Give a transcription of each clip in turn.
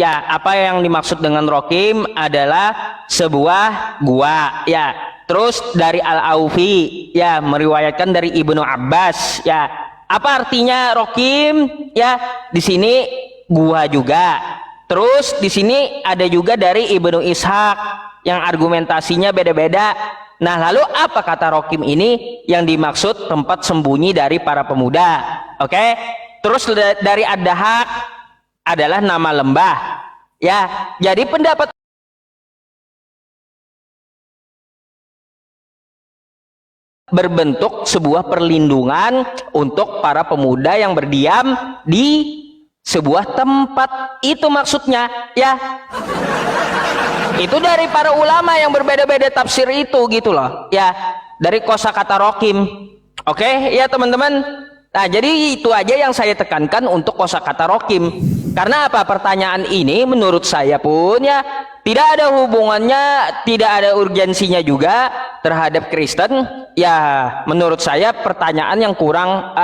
Ya, apa yang dimaksud dengan rokim adalah sebuah gua, ya. Terus dari Al-Aufi, ya, meriwayatkan dari Ibnu Abbas, ya. Apa artinya rokim? Ya, di sini gua juga. Terus di sini ada juga dari Ibnu Ishaq yang argumentasinya beda-beda. Nah, lalu apa kata rokim ini? Yang dimaksud tempat sembunyi dari para pemuda. Oke? Terus dari Ad-Dahak adalah nama lembah. Ya, jadi pendapat berbentuk sebuah perlindungan untuk para pemuda yang berdiam di sebuah tempat, itu maksudnya, ya. Itu dari para ulama yang berbeda-beda tafsir itu gitu loh, ya, dari kosakata rokim. Oke, ya teman-teman. Nah, jadi itu aja yang saya tekankan untuk kosakata rokim. Karena apa? Pertanyaan ini menurut saya pun ya tidak ada hubungannya, tidak ada urgensinya juga terhadap Kristen. Ya, menurut saya pertanyaan yang kurang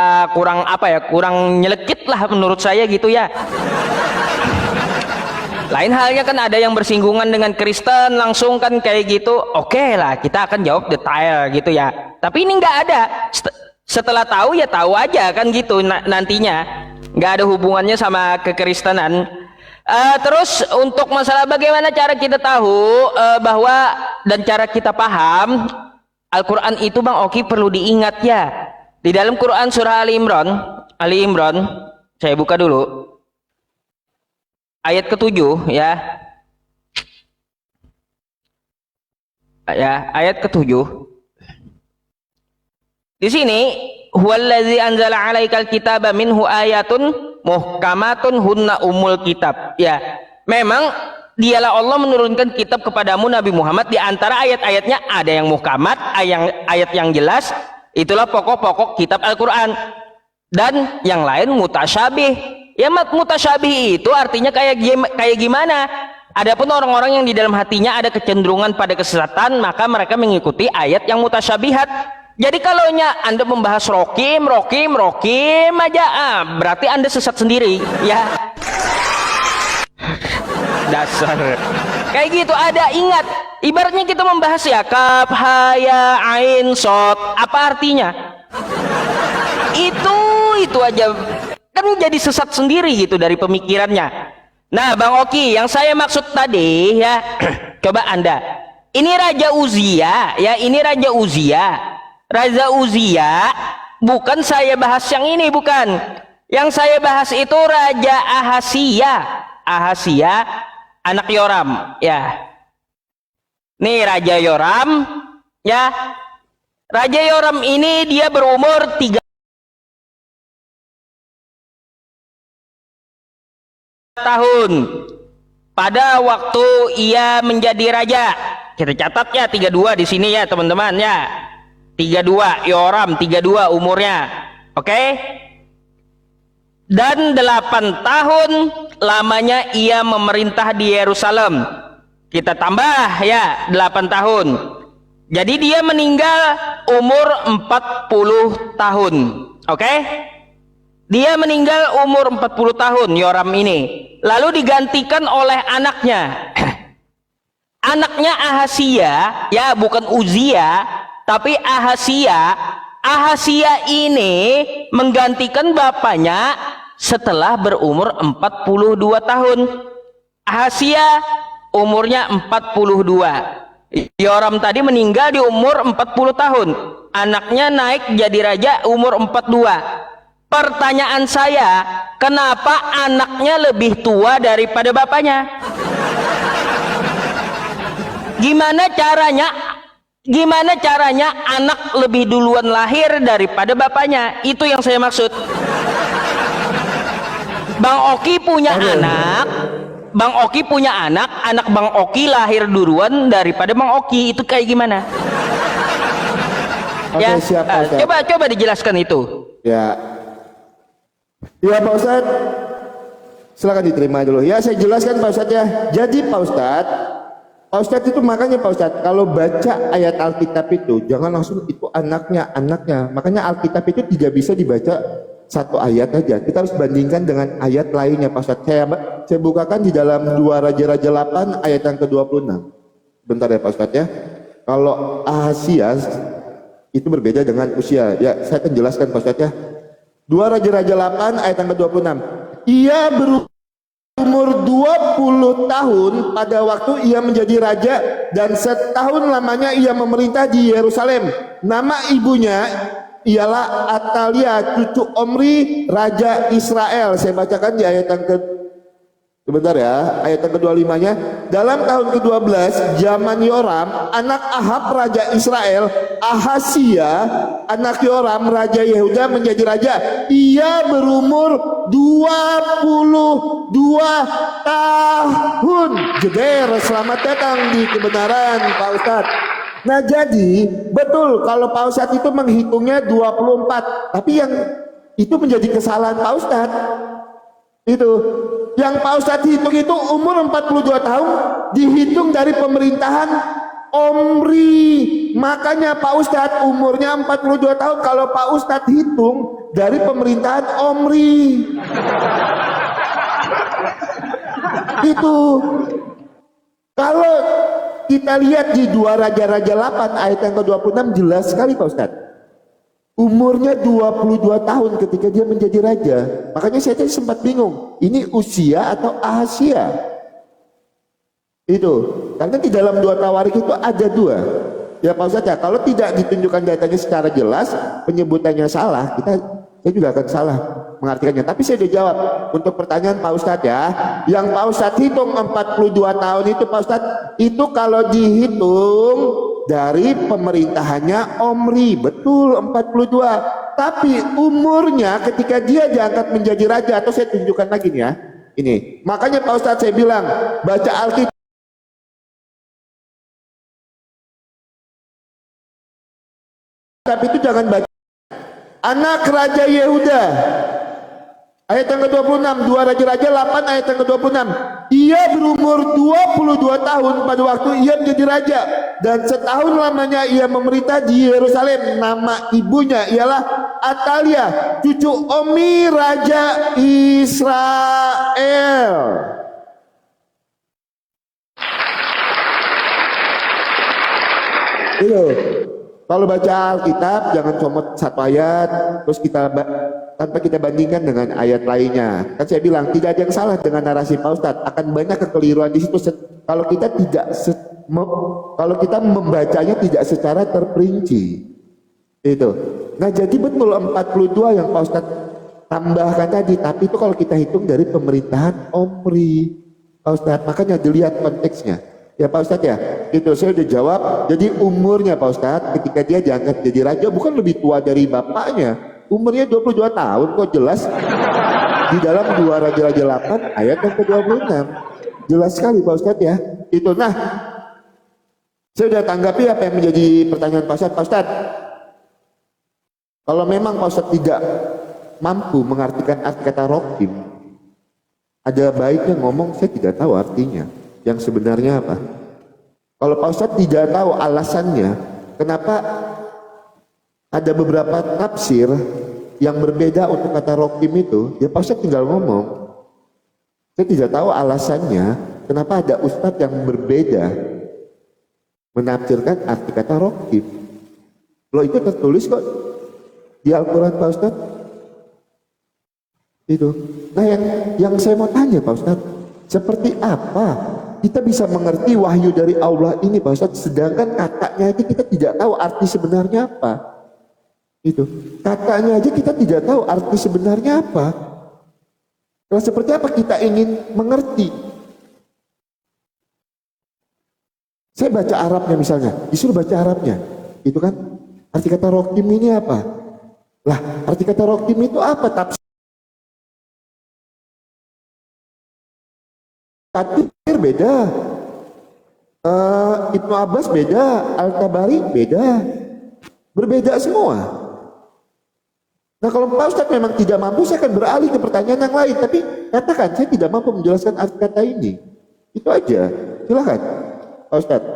apa ya? Kurang nyelekit lah menurut saya gitu ya. Lain halnya kan ada yang bersinggungan dengan Kristen langsung kan kayak gitu. Oke lah, kita akan jawab detail gitu ya. Tapi ini nggak ada. Setelah tahu ya tahu aja kan gitu nantinya, nggak ada hubungannya sama kekristenan. Terus untuk masalah bagaimana cara kita tahu bahwa dan cara kita paham Al-Quran itu, Bang Oki, perlu diingat ya, di dalam Quran surah Ali Imran, saya buka dulu ayat ke-7 ya. Ya, ayat ke-7. Di sini, huwallazi anzala 'alaikal kitaba minhu ayatun muhkamatun hunna umul kitab. Ya, memang dialah Allah menurunkan kitab kepadamu Nabi Muhammad, di antara ayat-ayatnya ada yang muhkamat, ayat yang jelas, itulah pokok-pokok kitab Al-Qur'an. Dan yang lain mutasyabih. Ya, mutasyabih itu artinya kayak gimana? Adapun orang-orang yang di dalam hatinya ada kecenderungan pada kesesatan, maka mereka mengikuti ayat yang mutasyabihat. Jadi kalau Anda membahas rokim aja, berarti Anda sesat sendiri, ya. Dasar. Kayak gitu ada, ingat. Ibaratnya kita membahas ya kaf, ha, ya, ain, shad. Apa artinya? Itu aja. Kan jadi sesat sendiri gitu dari pemikirannya. Nah, Bang Oki, yang saya maksud tadi ya, coba Anda. Ini Raja Uzia, ya, ini Raja Uzia. Raja Uzia, bukan saya bahas yang ini, bukan. Yang saya bahas itu Raja Ahasia, anak Yoram, ya. Nih Raja Yoram, ya. Raja Yoram ini dia berumur 3 tahun pada waktu ia menjadi raja. Kita catat ya 32 di sini ya, teman-teman ya. 32 Yoram, 32 umurnya. Oke? Dan 8 tahun lamanya ia memerintah di Yerusalem. Kita tambah ya 8 tahun. Jadi dia meninggal umur 40 tahun. Oke? Dia meninggal umur 40 tahun Yoram ini. Lalu digantikan oleh anaknya. Anaknya Ahasia, ya, bukan Uzia, tapi Ahasia. Ahasia ini menggantikan bapaknya setelah berumur 42 tahun. Ahasia umurnya 42. Yoram tadi meninggal di umur 40 tahun. Anaknya naik jadi raja umur 42. Pertanyaan saya, kenapa anaknya lebih tua daripada bapaknya? Gimana caranya anak lebih duluan lahir daripada bapaknya? Itu yang saya maksud. Bang Oki punya anak, anak Bang Oki lahir duluan daripada Bang Oki. Itu kayak gimana? Oke, ya, siap, coba dijelaskan itu. Ya, ya Pak Ustadz, silakan diterima dulu. Ya, saya jelaskan Pak Ustadz ya. Jadi Pak Ustadz itu makanya Pak Ustadz, kalau baca ayat Alkitab itu jangan langsung itu anaknya. Makanya Alkitab itu tidak bisa dibaca satu ayat aja. Kita harus bandingkan dengan ayat lainnya Pak Ustadz. Saya bukakan di dalam 2 Raja-Raja 8 ayat yang ke-26. Bentar ya Pak Ustadz ya. Kalau Ahasias itu berbeda dengan Usia. Ya, saya akan jelaskan Pak Ustadz ya. 2 Raja-Raja 8 ayat yang ke-26. Ia berumur 20 tahun pada waktu ia menjadi raja, dan setahun lamanya ia memerintah di Yerusalem. Nama ibunya ialah Atalia, cucu Omri, raja Israel. Saya bacakan di ayat yang sebentar ya, ayat yang ke-25-nya. Dalam tahun ke-12 zaman Yoram, anak Ahab raja Israel, Ahasia anak Yoram raja Yehuda menjadi raja. Ia berumur 22 tahun. Jeder, selamat datang di kebenaran Pak Ustadz. Nah jadi betul kalau Pak Ustadz itu menghitungnya 24, tapi yang itu menjadi kesalahan Pak Ustadz. Itu yang Pak Ustadz hitung itu umur 42 tahun dihitung dari pemerintahan Omri. Makanya Pak Ustadz umurnya 42 tahun kalau Pak Ustadz hitung dari pemerintahan Omri. Itu kalau kita lihat di 2 Raja-Raja 8 ayat yang ke-26 jelas sekali Pak Ustadz. Umurnya 22 tahun ketika dia menjadi raja. Makanya saya tadi sempat bingung, ini Usia atau Ahasia? Itu karena di dalam 2 Tawarik itu ada 2. Ya Pak Ustadz ya, kalau tidak ditunjukkan datanya secara jelas, penyebutannya salah, saya juga akan salah mengartikannya. Tapi saya udah jawab untuk pertanyaan Pak Ustadz ya. Yang Pak Ustadz hitung 42 tahun itu Pak Ustadz, itu kalau dihitung dari pemerintahannya Omri, betul 42. Tapi umurnya ketika dia diangkat menjadi raja, atau saya tunjukkan lagi nih ya. Ini, makanya Pak Ustadz saya bilang baca Alkitab itu jangan baca anak raja Yehuda. Ayat yang ke-26, 2 Raja-Raja 8 ayat yang ke-26. Ia berumur 22 tahun pada waktu ia menjadi raja, dan setahun lamanya ia memerintah di Yerusalem. Nama ibunya ialah Atalia, cucu Omri raja Israel. Itu kalau baca Alkitab jangan comot satu ayat terus tanpa kita bandingkan dengan ayat lainnya. Kan saya bilang tidak ada yang salah dengan narasi Pak Ustadz, akan banyak kekeliruan di situ kalau kita kalau kita membacanya tidak secara terperinci. Itu. Nah jadi betul 42 yang Pak Ustadz tambahkan tadi, tapi itu kalau kita hitung dari pemerintahan Omri Pak Ustadz, makanya dilihat konteksnya. Ya Pak Ustadz ya, itu saya udah jawab. Jadi umurnya Pak Ustadz ketika dia diangkat jadi raja bukan lebih tua dari bapaknya. Umurnya 22 tahun kok jelas di dalam 2 Raja-Raja 8 ayat yang ke-26. Jelas sekali Pak Ustadz ya. Itu nah, saya udah tanggapi apa yang menjadi pertanyaan Pak Ustadz. Pak Ustadz, kalau memang Pak Ustadz tidak mampu mengartikan arti kata rokim, ada baiknya ngomong saya tidak tahu artinya. Yang sebenarnya apa? Kalau Pak Ustadz tidak tahu alasannya kenapa ada beberapa tafsir yang berbeda untuk kata rokim itu, ya Pak Ustadz tinggal ngomong saya tidak tahu alasannya kenapa ada ustadz yang berbeda menafsirkan arti kata rokim. Loh itu tertulis kok di Al-Quran Pak Ustadz itu. Nah yang saya mau tanya Pak Ustadz, seperti apa kita bisa mengerti wahyu dari Allah ini Pak Ustadz, sedangkan katanya aja kita tidak tahu arti sebenarnya apa. Itu katanya aja kita tidak tahu arti sebenarnya apa. Nah, seperti apa kita ingin mengerti? Saya baca Arabnya misalnya, disuruh baca Arabnya, itu kan arti kata rokim ini apa? Lah arti kata rokim itu apa? Tafsir beda, Ibnu Abbas beda, Al-Tabari beda, berbeda semua. Nah kalau Pak Ustadz memang tidak mampu, saya akan beralih ke pertanyaan yang lain. Tapi katakan saya tidak mampu menjelaskan arti kata ini, itu aja. Silakan Pak Ustadz.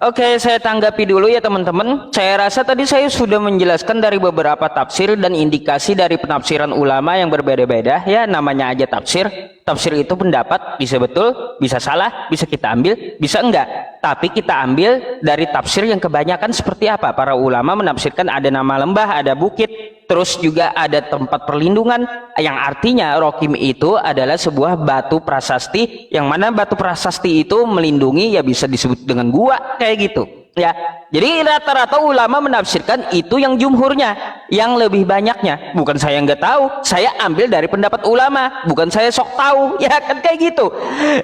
Oke, saya tanggapi dulu ya teman-teman. Saya rasa tadi saya sudah menjelaskan dari beberapa tafsir dan indikasi dari penafsiran ulama yang berbeda-beda. Ya, namanya aja tafsir. Tafsir itu pendapat, bisa betul, bisa salah, bisa kita ambil, bisa enggak. Tapi kita ambil dari tafsir yang kebanyakan seperti apa. Para ulama menafsirkan ada nama lembah, ada bukit, terus juga ada tempat perlindungan, yang artinya Rokim itu adalah sebuah batu prasasti, yang mana batu prasasti itu melindungi, ya bisa disebut dengan gua kayak gitu ya. Jadi rata-rata ulama menafsirkan itu yang jumhurnya, yang lebih banyaknya. Bukan saya nggak tahu, saya ambil dari pendapat ulama, bukan saya sok tahu ya kan, kayak gitu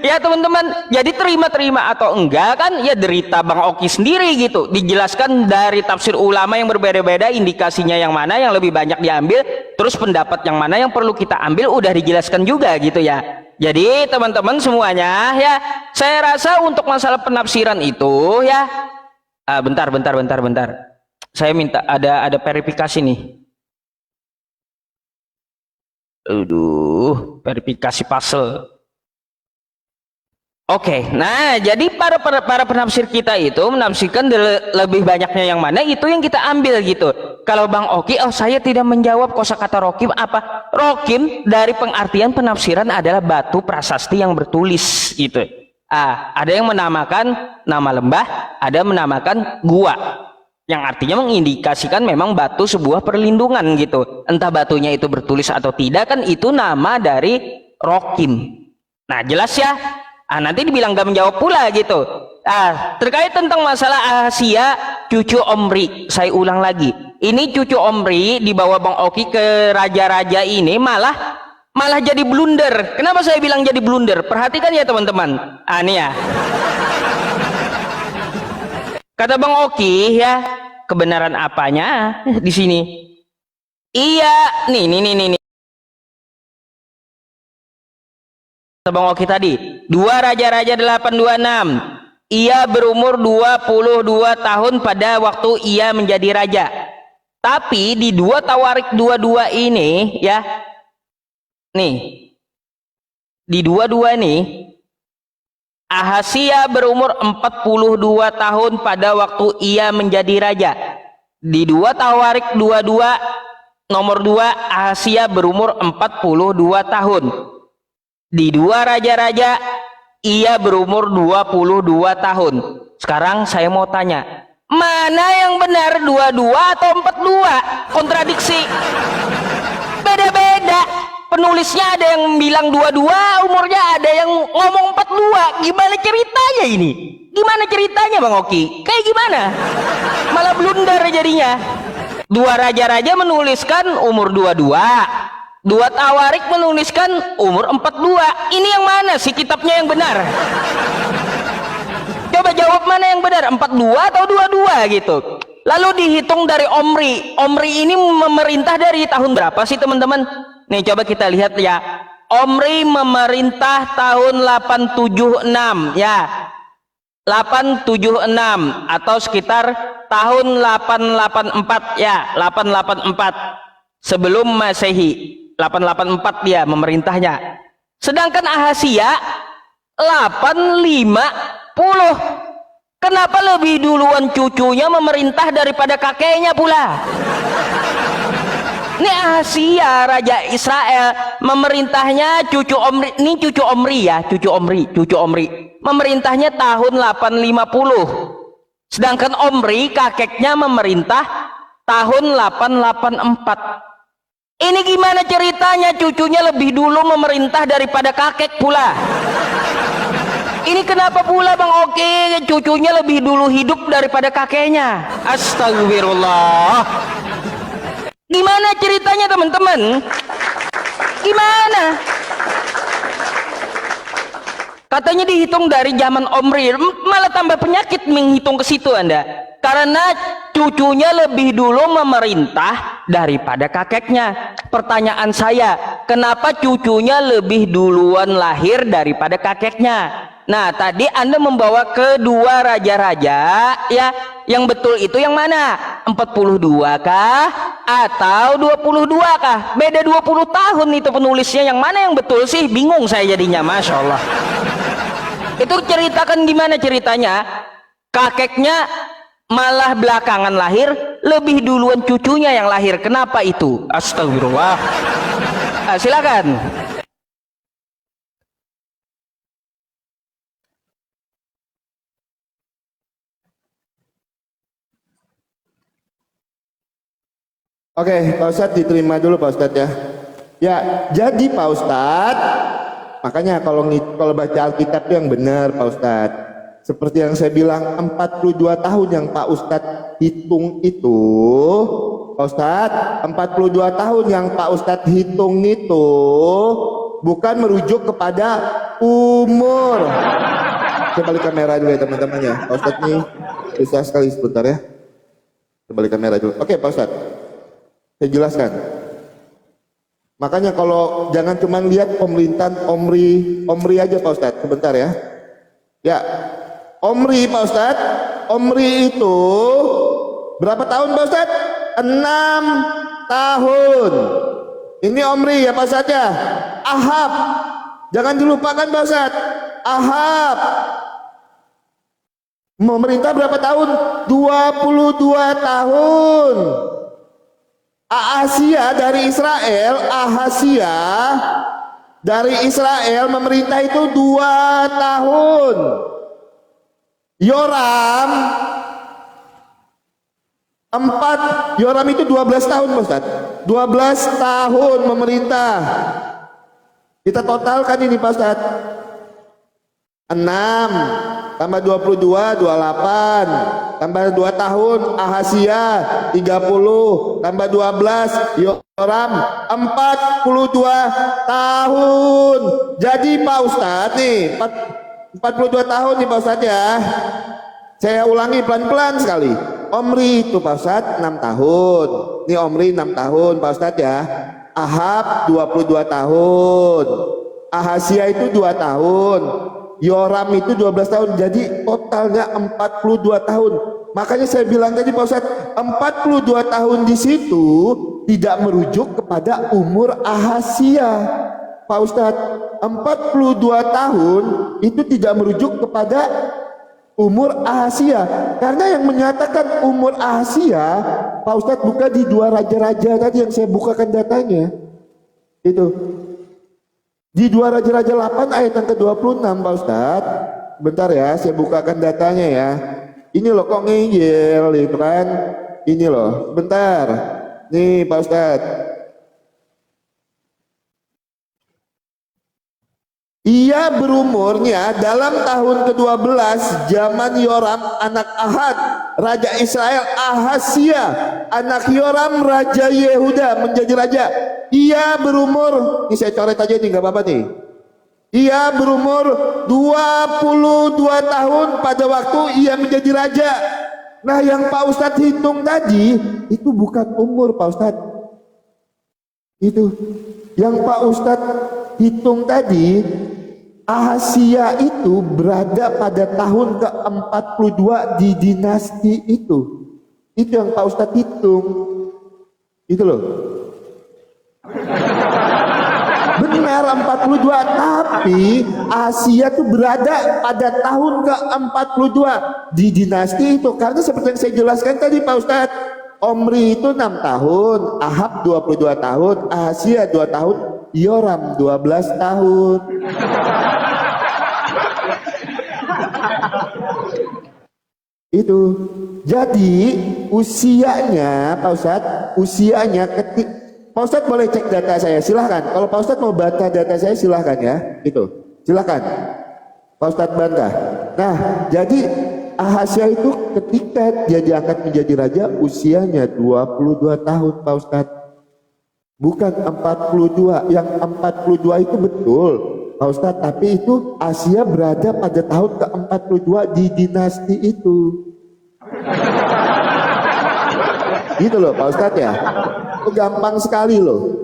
ya teman-teman. Jadi terima-terima atau enggak kan ya derita Bang Oki sendiri gitu. Dijelaskan dari tafsir ulama yang berbeda-beda, indikasinya yang mana yang lebih banyak diambil, terus pendapat yang mana yang perlu kita ambil udah dijelaskan juga gitu ya. Jadi teman-teman semuanya ya, saya rasa untuk masalah penafsiran itu ya, bentar. Saya minta ada verifikasi nih. Aduh, verifikasi puzzle. Oke, nah jadi para penafsir kita itu menafsirkan lebih banyaknya yang mana, itu yang kita ambil gitu. Kalau Bang Oki, oh saya tidak menjawab kosakata rokim apa? Rokim dari pengertian penafsiran adalah batu prasasti yang bertulis gitu. Ada yang menamakan nama lembah, ada menamakan gua, yang artinya mengindikasikan memang batu sebuah perlindungan gitu. Entah batunya itu bertulis atau tidak kan itu nama dari rokim. Nah jelas ya. Nanti dibilang gak menjawab pula gitu. Terkait tentang masalah Asia cucu Omri, saya ulang lagi, ini cucu Omri dibawa Bang Oki ke raja-raja ini malah jadi blunder. Kenapa saya bilang jadi blunder? Perhatikan ya teman-teman. Nih ya, kata Bang Oki ya, kebenaran apanya di sini? Iya, nih. Bang Oki tadi, 2 Raja-Raja 826. Ia berumur 22 tahun pada waktu ia menjadi raja. Tapi di 2 Tawarik 22 ini ya, nih di 22 nih, Ahasia berumur 42 tahun pada waktu ia menjadi raja. Di 2 Tawarik 22 nomor 2, Ahasia berumur 42 tahun. Di 2 Raja-Raja ia berumur 22 tahun. Sekarang saya mau tanya, mana yang benar, 22 atau 42? Kontradiksi, beda-beda. Penulisnya ada yang bilang 22 umurnya, ada yang ngomong 42. Gimana ceritanya ini? Gimana ceritanya Bang Oki? Kayak gimana? Malah blunder jadinya. 2 Raja-Raja menuliskan umur 22, 2 Tawarik menuliskan umur 42. Ini yang mana sih kitabnya yang benar? Coba jawab mana yang benar, 42 atau 22 gitu. Lalu dihitung dari Omri. Omri ini memerintah dari tahun berapa sih teman-teman? Nih coba kita lihat ya. Omri memerintah tahun 876 ya. 876 atau sekitar tahun 884 ya, 884 sebelum Masehi. 884 dia memerintahnya. Sedangkan Ahasia 850. Kenapa lebih duluan cucunya memerintah daripada kakeknya pula? Ini Ahasia raja Israel, memerintahnya cucu Omri. Ini cucu Omri ya, cucu Omri. Memerintahnya tahun 850. Sedangkan Omri kakeknya memerintah tahun 884. Ini gimana ceritanya cucunya lebih dulu memerintah daripada kakek pula? Ini kenapa pula Bang Oki cucunya lebih dulu hidup daripada kakeknya? Astagfirullah. Gimana ceritanya teman-teman? Gimana? Katanya dihitung dari zaman Omri, malah tambah penyakit menghitung ke situ Anda. Karena cucunya lebih dulu memerintah daripada kakeknya. Pertanyaan saya, kenapa cucunya lebih duluan lahir daripada kakeknya? Nah, tadi Anda membawa kedua raja-raja ya, yang betul itu yang mana? 42 kah atau 22 kah? Beda 20 tahun itu penulisnya, yang mana yang betul sih? Bingung saya jadinya, Masya Allah. Itu ceritakan gimana ceritanya? kakeknya malah belakangan lahir, lebih duluan cucunya yang lahir. Kenapa itu? Astagfirullah. Silakan. Oke, Pak Ustadz diterima dulu Pak Ustadz ya. Ya, jadi Pak Ustadz, makanya kalau baca Alkitab itu yang benar Pak Ustadz. Seperti yang saya bilang, 42 tahun yang Pak Ustadz hitung itu, Pak Ustadz, 42 tahun yang Pak Ustadz hitung itu bukan merujuk kepada umur. Saya balik kamera dulu ya teman-teman ya. Pak Ustadz nih susah sekali sebentar ya. Saya balik kamera dulu. Oke Pak Ustadz, saya jelaskan. Makanya kalau jangan cuma lihat pemerintahan Omri aja Pak Ustadz, sebentar ya. Ya, Omri Pak Ustadz, Omri itu berapa tahun Pak Ustadz? 6 tahun. Ini Omri ya Pak Ustadz ya. Ahab, jangan dilupakan Pak Ustadz. Ahab memerintah berapa tahun? 22 tahun. Ahazia dari Israel memerintah itu 2 tahun. Yoram itu 12 tahun Pak Ustaz. 12 tahun memerintah. Kita totalkan ini Pak Ustaz. 6 tambah 22, 28 tambah 2 tahun Ahazia 30 tambah 12 Yoram 42 tahun. Jadi Pak Ustadz nih 42 tahun nih Pak Ustadz ya. Saya ulangi pelan-pelan sekali. Omri itu Pak Ustadz 6 tahun. Ini Omri 6 tahun Pak Ustadz ya. Ahab 22 tahun. Ahazia itu 2 tahun. Yoram itu 12 tahun, jadi totalnya 42 tahun. Makanya saya bilang tadi Pak Ustadz, 42 tahun di situ tidak merujuk kepada umur Ahazia. Pak Ustadz, 42 tahun itu tidak merujuk kepada umur Ahazia. Karena yang menyatakan umur Ahazia, Pak Ustadz buka di 2 raja-raja tadi yang saya bukakan datanya. Itu. Di 2 Raja-Raja 8 ayat yang ke-26 Pak Ustadz. Bentar ya, saya bukakan datanya ya. Ini loh kok ngeyel gitu kan. Ini loh, bentar. Nih Pak Ustadz. Ia berumurnya dalam tahun ke-12 zaman Yoram anak Ahad Raja Israel, Ahazia anak Yoram Raja Yehuda menjadi raja. Ia berumur, ini saya coret aja nih, gak apa-apa nih. Ia berumur 22 tahun pada waktu ia menjadi raja. Nah yang Pak Ustadz hitung tadi, itu bukan umur Pak Ustadz. Itu, yang Pak Ustadz hitung tadi, Ahazia itu berada pada tahun ke-42 di dinasti itu. Itu yang Pak Ustadz hitung. Itu loh. Benar 42, tapi Asia itu berada pada tahun ke-42 di dinasti itu. Karena seperti yang saya jelaskan tadi Pak Ustadz, Omri itu 6 tahun, Ahab 22 tahun, Asia 2 tahun, Yoram 12 tahun. Itu. Jadi usianya Pak Ustadz, usianya Pak Ustadz boleh cek data saya, silahkan. Kalau Pak Ustadz mau baca data saya silahkan ya, itu, silahkan. Pak Ustadz bantah. Nah, jadi Ahazia itu ketika dia diangkat menjadi raja, usianya 22 tahun Pak Ustadz. Bukan 42, yang 42 itu betul Pak Ustadz, tapi itu Asia berada pada tahun ke-42 di dinasti itu. Gitu loh Pak Ustadz ya. Itu gampang sekali loh.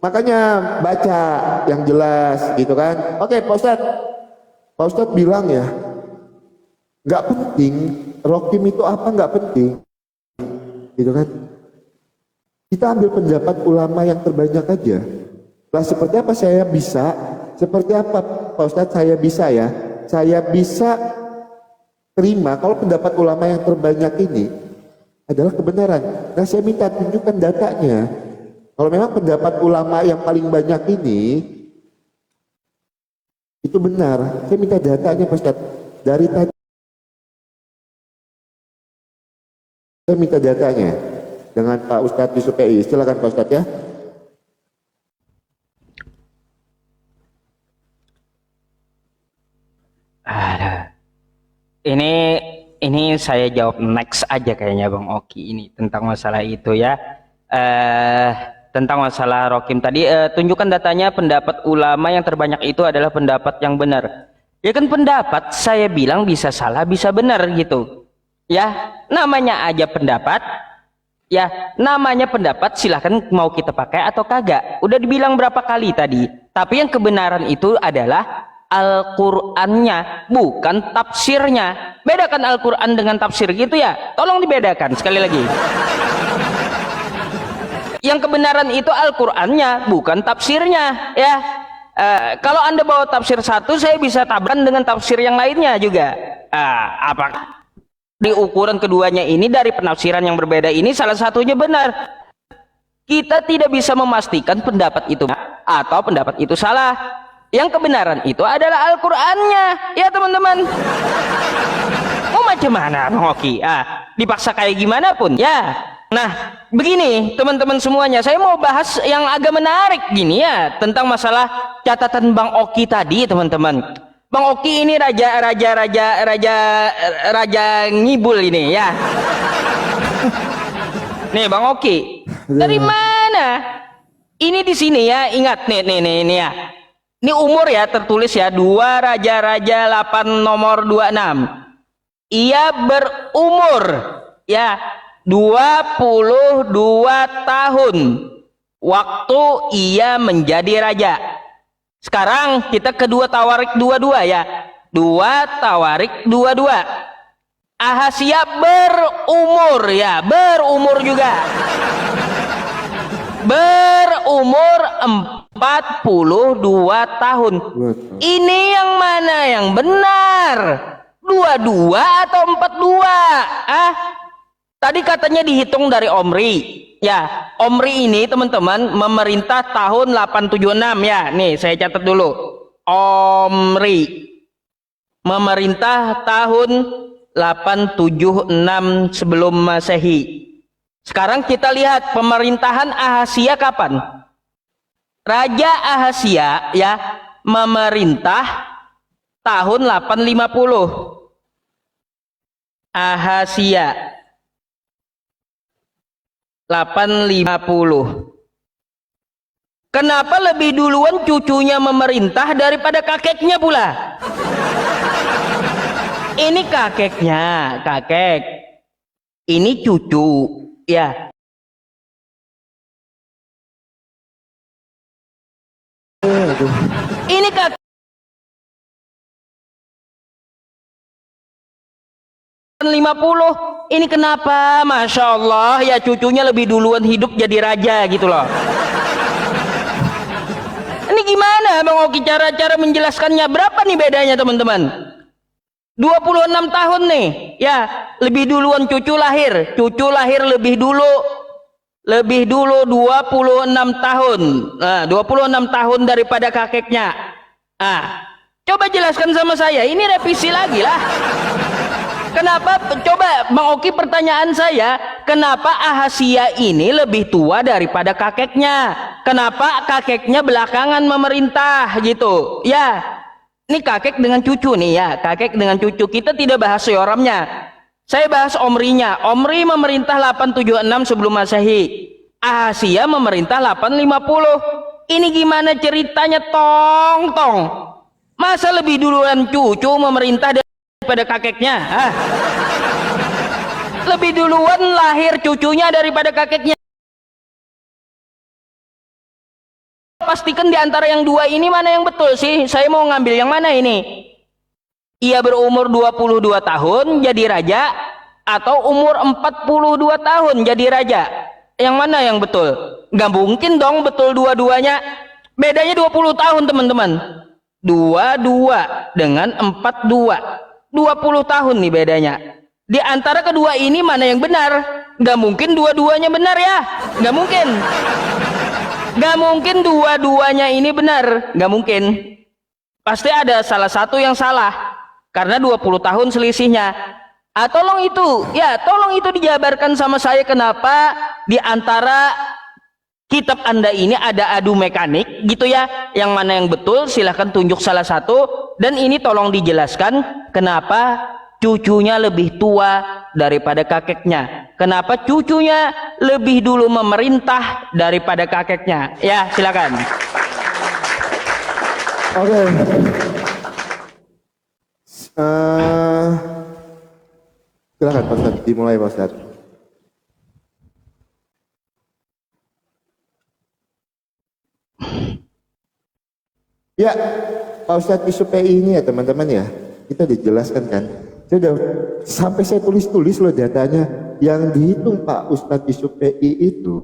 Makanya baca yang jelas gitu kan. Oke Pak Ustadz. Pak Ustadz bilang ya, nggak penting Rokim itu apa, nggak penting. Gitu kan. Kita ambil pendapat ulama yang terbanyak aja. Lah seperti apa saya bisa? Seperti apa Pak Ustadz saya bisa ya? Saya bisa terima kalau pendapat ulama yang terbanyak ini adalah kebenaran. Nah, saya minta tunjukkan datanya. Kalau memang pendapat ulama yang paling banyak ini itu benar, saya minta datanya Pak Ustadz. Dari tadi saya minta datanya dengan Pak Ustadz Yusuf PI. Silakan Pak Ustadz ya. Aduh. Ini saya jawab next aja kayaknya Bang Oki ini tentang masalah itu ya. Tentang masalah Rokim tadi, tunjukkan datanya. Pendapat ulama yang terbanyak itu adalah pendapat yang benar. Ya kan, pendapat saya bilang bisa salah bisa benar gitu ya, namanya aja pendapat ya, namanya pendapat, silahkan mau kita pakai atau kagak, udah dibilang berapa kali tadi. Tapi yang kebenaran itu adalah Al-Qur'annya, bukan tafsirnya. Bedakan Al-Qur'an dengan tafsir gitu ya, tolong dibedakan sekali lagi. Yang kebenaran itu Al-Qur'annya, bukan tafsirnya ya. Kalau Anda bawa tafsir satu, saya bisa tabrakan dengan tafsir yang lainnya juga. Apakah di ukuran keduanya ini dari penafsiran yang berbeda ini salah satunya benar? Kita tidak bisa memastikan pendapat itu atau pendapat itu salah. Yang kebenaran itu adalah Al-Qur'annya ya teman-teman. Mau macam mana Bang Oki? Dipaksa kayak gimana pun ya. Nah, begini teman-teman semuanya, saya mau bahas yang agak menarik gini ya, tentang masalah catatan Bang Oki tadi teman-teman. Bang Oki ini raja ngibul ini ya. Nih Bang Oki, dari mana? Ini di sini ya, ingat nih ya. Ini umur ya, tertulis ya, 2 Raja-Raja 8 nomor 26. Ia berumur ya 22 tahun waktu ia menjadi raja. Sekarang kita ke 2 Tawarik 22 ya. 2 Tawarik 22. Ahasya berumur ya, berumur juga. Berumur 42 tahun. Ini yang mana yang benar? 22 atau 42? Tadi katanya dihitung dari Omri. Ya, Omri ini teman-teman memerintah tahun 876 ya. Nih, saya catat dulu. Omri memerintah tahun 876 sebelum Masehi. Sekarang kita lihat pemerintahan Ahasya kapan? Raja Ahasya ya memerintah tahun 850. Ahasya 850. Kenapa lebih duluan cucunya memerintah daripada kakeknya pula? Ini kakeknya, kakek. Ini cucu, ya. Ini kakek. 50. Ini kenapa? Masya Allah ya, cucunya lebih duluan hidup jadi raja gitu loh. Ini gimana Bang Oki cara menjelaskannya? Berapa nih bedanya teman-teman? 26 tahun nih ya, lebih duluan cucu lahir lebih dulu 26 tahun. Nah, 26 tahun daripada kakeknya. Coba jelaskan sama saya, ini revisi lagi lah. Kenapa? Coba Bang Oki, pertanyaan saya, kenapa Ahasya ini lebih tua daripada kakeknya? Kenapa kakeknya belakangan memerintah gitu? Ya, ini kakek dengan cucu nih ya, kakek dengan cucu. Kita tidak bahas Yoramnya. Saya bahas Omrinya. Omri memerintah 876 sebelum Masehi. Ahasya memerintah 850. Ini gimana ceritanya tong? Masa lebih duluan cucu memerintah daripada kakeknya? Lebih duluan lahir cucunya daripada kakeknya. Pastikan di antara yang dua ini mana yang betul sih? Saya mau ngambil yang mana ini? Ia berumur 22 tahun jadi raja atau umur 42 tahun jadi raja? Yang mana yang betul? Gak mungkin dong betul dua-duanya. Bedanya 20 tahun teman-teman. 22 dengan 42. 20 tahun nih bedanya. Di antara kedua ini mana yang benar? Nggak mungkin dua-duanya benar ya. Nggak mungkin. Nggak mungkin dua-duanya ini benar. Nggak mungkin. Pasti ada salah satu yang salah. Karena 20 tahun selisihnya. Tolong itu dijabarkan sama saya kenapa di antara kitab Anda ini ada adu mekanik gitu ya. Yang mana yang betul silahkan tunjuk salah satu. Dan ini tolong dijelaskan kenapa cucunya lebih tua daripada kakeknya. Kenapa cucunya lebih dulu memerintah daripada kakeknya. Ya silakan. Oke. Silakan Pak Ustadz, dimulai Pak Ustadz. Ya, Pak Ustadz isu PI ini ya teman-teman ya, kita dijelaskan kan. Sampai saya tulis-tulis loh datanya. Yang dihitung Pak Ustadz isu PI itu,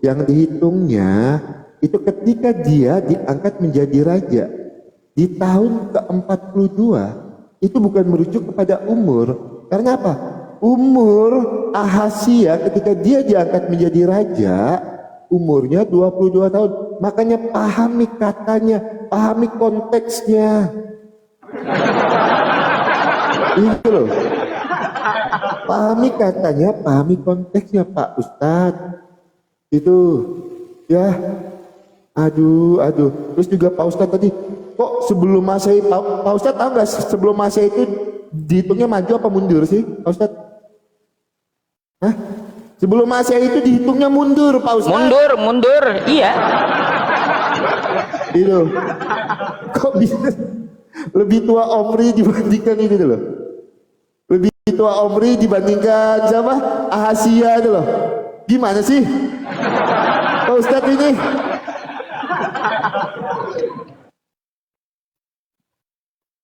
yang dihitungnya itu ketika dia diangkat menjadi raja di tahun ke-42, itu bukan merujuk kepada umur. Karena apa? Umur Ahasia ketika dia diangkat menjadi raja umurnya 22 tahun. Makanya pahami katanya, pahami konteksnya. Itu loh. Pahami katanya, pahami konteksnya Pak Ustadz. Itu ya. Aduh. Terus juga Pak Ustadz tadi, kok sebelum Masehi, Pak Ustadz tahu nggak sebelum Masehi itu dihitungnya maju apa mundur sih Pak Ustadz? Hah? Sebelum Masehi itu dihitungnya mundur Pak Ustadz. Mundur, iya. Itu. Kok bisa lebih tua Omri dibandingkan itu loh? Lebih tua Omri dibandingkan siapa? Ahasia itu loh. Gimana sih Pak Ustadz ini?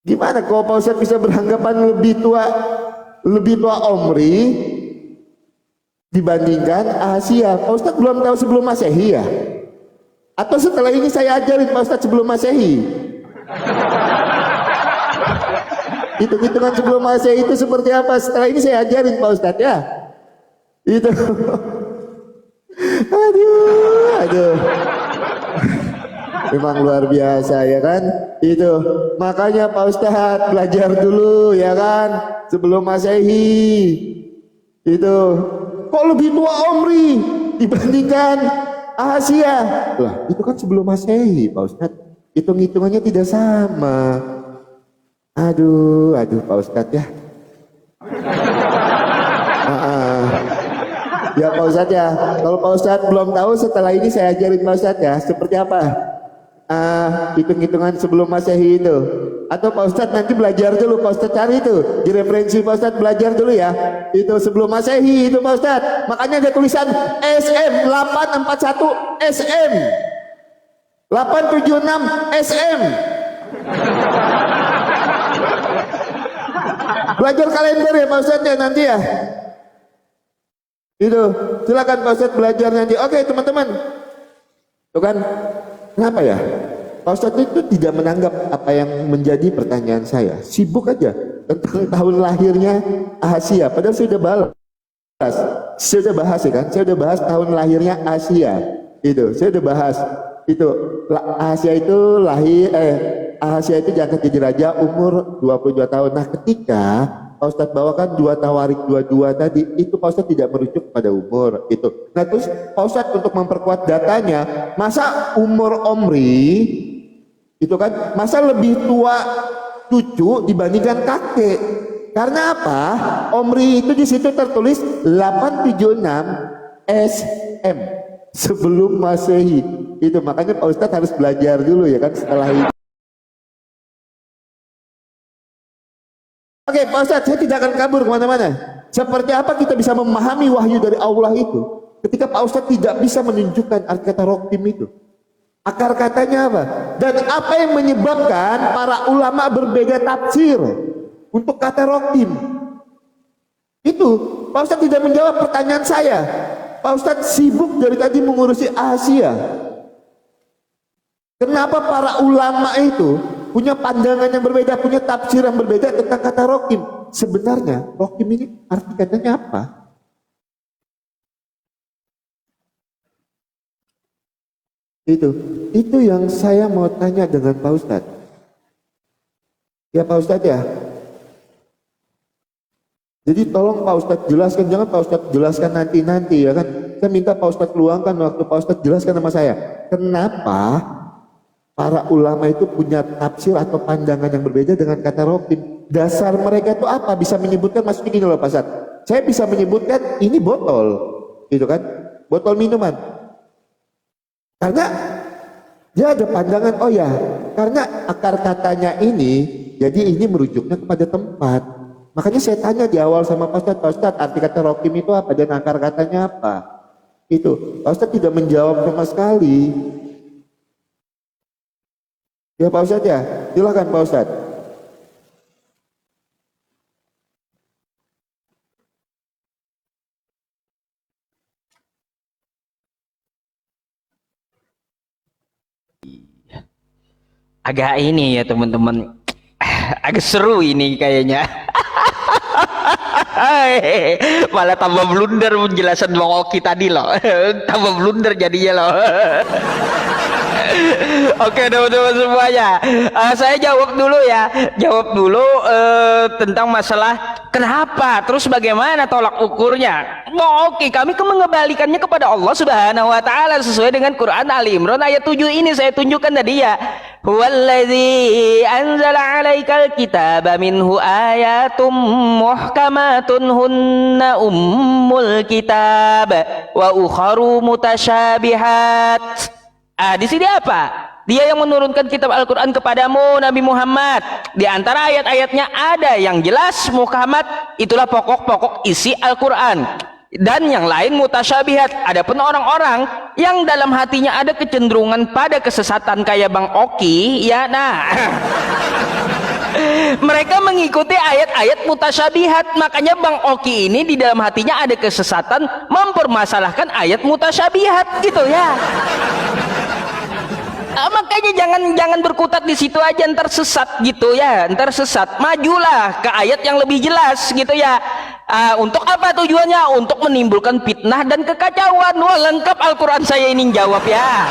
Gimana kalau Pak Ustadz bisa beranggapan lebih tua Omri dibandingkan Ahasia? Pak Ustadz belum tahu sebelum Masehi ya? Atau setelah ini saya ajarin Pak Ustadz sebelum Masehi? Hitung-hitungan sebelum Masehi itu seperti apa? Setelah ini saya ajarin Pak Ustadz ya? Itu. Aduh. Memang luar biasa ya kan? Itu. Makanya Pak Ustadz belajar dulu ya kan? Sebelum Masehi. Itu. Kok lebih tua Omri dibandingkan Ahasia? Lah, itu kan sebelum Masehi Pak Ustadz. Hitung-hitungannya tidak sama. Aduh Pak Ustadz ya. Ya Pak Ustadz ya. Kalau Pak Ustadz belum tahu, setelah ini saya ajarin Pak Ustadz ya. Seperti apa? Hitung-hitungan sebelum Masehi itu. Atau Pak Ustadz nanti belajar dulu, Pak Ustadz cari itu di referensi Pak Ustadz, belajar dulu ya. Itu sebelum Masehi itu Pak Ustadz. Makanya ada tulisan SM 841 SM 876 SM. Belajar kalender ya Pak Ustadz ya nanti ya. Itu silakan Pak Ustadz belajar nanti. Oke teman-teman. Tuh kan, kenapa ya? Pak Ustadz itu tidak menanggap apa yang menjadi pertanyaan saya. Sibuk aja tentang tahun lahirnya Ahasia. Padahal saya sudah bahas ya kan. Saya sudah bahas tahun lahirnya Ahasia. Itu saya sudah bahas. Itu Ahasia itu Ahasia itu diangkat jadi raja umur 22 tahun. Nah ketika Pak Ustadz bawakan 2 Tawarik 22 tadi, itu Pak Ustadz tidak merujuk pada umur itu. Nah terus Pak Ustadz untuk memperkuat datanya, masa umur Omri itu kan masa lebih tua cucu dibandingkan kakek? Karena apa? Omri itu di situ tertulis 876 SM sebelum Masehi. Itu makanya Pak Ustadz harus belajar dulu ya kan setelah itu. Oke Pak Ustadz, saya tidak akan kabur kemana-mana. Seperti apa kita bisa memahami wahyu dari Allah itu ketika Pak Ustadz tidak bisa menunjukkan arti kata roktim itu? Akar katanya apa? Dan apa yang menyebabkan para ulama berbeda tafsir untuk kata roktim? Itu Pak Ustadz tidak menjawab pertanyaan saya. Pak Ustadz sibuk dari tadi mengurusi Ahasia. Kenapa para ulama itu punya pandangan yang berbeda, punya tafsir yang berbeda tentang kata rokim. Sebenarnya rokim ini arti katanya apa? Itu yang saya mau tanya dengan Pak Ustadz. Ya Pak Ustadz ya. Jadi tolong Pak Ustadz jelaskan, jangan Pak Ustadz jelaskan nanti ya kan. Saya minta Pak Ustadz luangkan waktu Pak Ustadz jelaskan sama saya. Kenapa para ulama itu punya tafsir atau pandangan yang berbeda dengan kata rokim? Dasar mereka itu apa? Bisa menyebutkan, maksudnya gini loh Pak Ustadz. Saya bisa menyebutkan ini botol, gitu kan? Botol minuman. Karena dia ada pandangan, oh ya, karena akar katanya ini, jadi ini merujuknya kepada tempat. Makanya saya tanya di awal sama Pak Ustadz, arti kata rokim itu apa dan akar katanya apa? Itu Pak Ustadz tidak menjawab sama sekali. Ya Pak Ustadz ya, silakan Pak Ustadz. Agak ini ya teman-teman, agak seru ini kayaknya. Malah tambah blunder penjelasan Bang Oki tadi loh. Tambah blunder jadinya loh. Oke teman-teman semuanya, saya jawab dulu ya. Jawab dulu tentang masalah kenapa, terus bagaimana tolak ukurnya. Oke, kami mengembalikannya kepada Allah Subhanahu wa taala sesuai dengan Quran Ali Imran ayat 7 ini saya tunjukkan tadi ya. Huwallazi anzala 'alaikal kitaba minhu ayatum muhkamatun hunna ummul kitab wa ukharu mutasyabihat. Di sini apa? Dia yang menurunkan kitab Al-Quran kepadamu Nabi Muhammad. Di antara ayat-ayatnya ada yang jelas muhkamat, itulah pokok-pokok isi Al-Quran. Dan yang lain mutasyabihat. Adapun orang-orang yang dalam hatinya ada kecenderungan pada kesesatan kayak Bang Oki, ya nah. Mereka mengikuti ayat-ayat mutasyabihat. Makanya Bang Oki ini di dalam hatinya ada kesesatan, mempermasalahkan ayat mutasyabihat gitu ya. Makanya jangan berkutat di situ aja, ntar sesat gitu ya, ntar sesat. Majulah ke ayat yang lebih jelas gitu ya. Untuk apa tujuannya? Untuk menimbulkan fitnah dan kekacauan. Wah, lengkap Al-Quran saya ini jawab ya.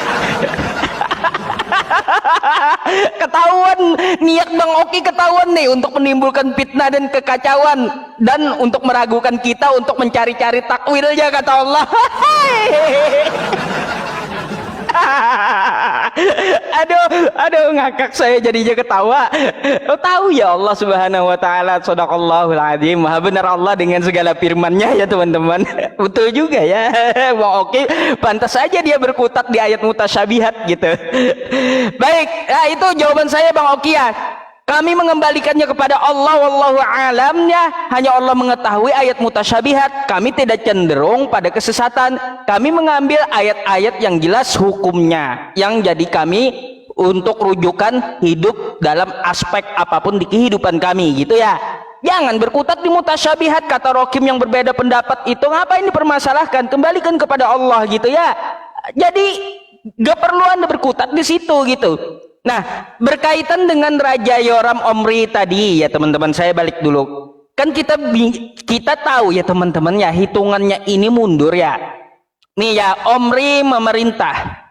Ketahuan niat Bang Oki, ketahuan nih untuk menimbulkan fitnah dan kekacauan dan untuk meragukan kita untuk mencari-cari takwilnya kata Allah. aduh ngakak saya jadinya ketawa. Tahu ya Allah Subhanahu wa taala, shadaqallahul azim, maha benar Allah dengan segala firman-Nya ya teman-teman. Betul juga ya. Bang Oki pantas saja dia berkutat di ayat mutasyabihat gitu. Baik, itu jawaban saya Bang Oki ya. Kami mengembalikannya kepada Allah, wallahu alamnya. Hanya Allah mengetahui ayat mutasyabihat. Kami tidak cenderung pada kesesatan. Kami mengambil ayat-ayat yang jelas hukumnya, yang jadi kami untuk rujukan hidup dalam aspek apapun di kehidupan kami gitu ya. Jangan berkutat di mutasyabihat. Kata Rokim yang berbeda pendapat itu ngapain dipermasalahkan? Kembalikan kepada Allah gitu ya. Jadi gak perlu Anda berkutat di situ gitu. Nah, berkaitan dengan Raja Yoram Omri tadi ya teman-teman, saya balik dulu. Kan kita tahu ya teman-teman ya, hitungannya ini mundur ya. Nih ya, Omri memerintah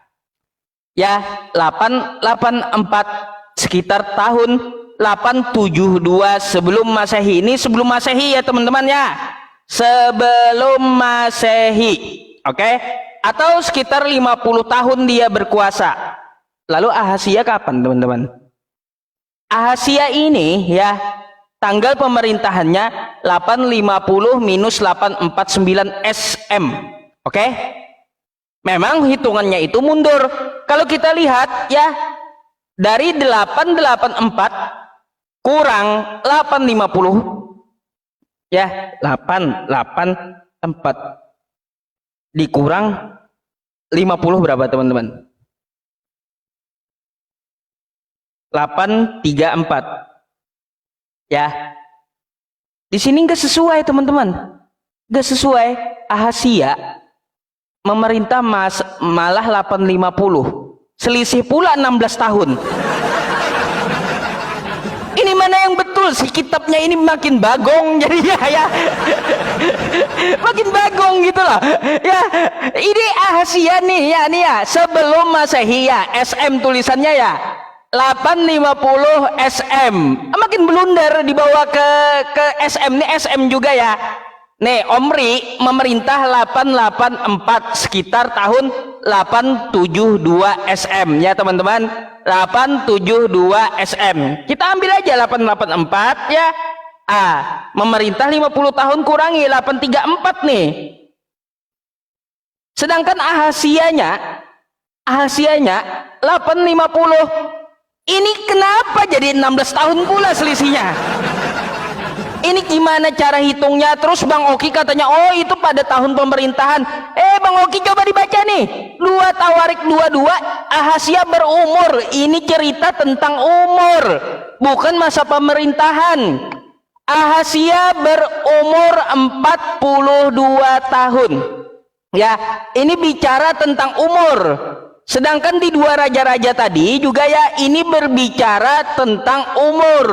ya 884 sekitar tahun 872 sebelum Masehi. Ini sebelum Masehi ya teman-teman ya. Sebelum Masehi. Oke? Atau sekitar 50 tahun dia berkuasa. Lalu Ahazia kapan teman-teman? Ahazia ini ya tanggal pemerintahannya 850 minus 849 SM. Oke? Memang hitungannya itu mundur. Kalau kita lihat ya, dari 884 kurang 850 ya, 884 dikurang 50 berapa teman-teman? 834 ya. Di sini nggak sesuai teman-teman, nggak sesuai. Ahazia memerintah malah 850, selisih pula 16 tahun. mana yang betul? Si kitabnya ini makin bagong jadinya ya. Makin bagong gitu loh. Ya, ini Ahasia nih ya, sebelum Masehi ya, SM tulisannya ya. 850 SM. Makin blunder dibawa ke SM nih, SM juga ya. Nih, Omri memerintah 884 sekitar tahun 872 SM ya teman-teman. 872 SM. Kita ambil aja 884 ya. Memerintah 50 tahun kurangi 834 nih. Sedangkan Ahasianya 850. Ini kenapa jadi 16 tahun pula selisihnya? Ini gimana cara hitungnya? Terus Bang Oki katanya, oh itu pada tahun pemerintahan. Bang Oki coba dibaca nih. 2 Tawarik 22, Ahasia berumur. Ini cerita tentang umur, bukan masa pemerintahan. Ahasia berumur 42 tahun. Ya, ini bicara tentang umur. Sedangkan di 2 raja-raja tadi juga ya, ini berbicara tentang umur.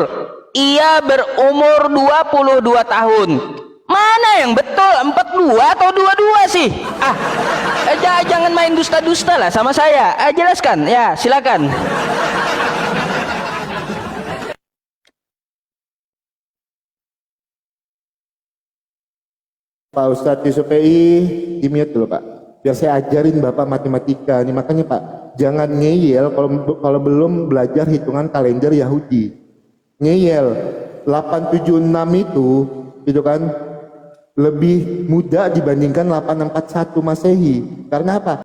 Ia berumur 22 tahun. Mana yang betul? 42 atau 22 sih? Jangan main dusta-dusta lah sama saya. Jelaskan ya, silakan. Pak Ustadz Yusuf PI, di-mute dulu Pak. Biar saya ajarin Bapak matematika. Nih makanya Pak, jangan ngeyel kalau belum belajar hitungan kalender Yahudi. Ngeyel. 876 itu kan lebih muda dibandingkan 841 Masehi. Karena apa?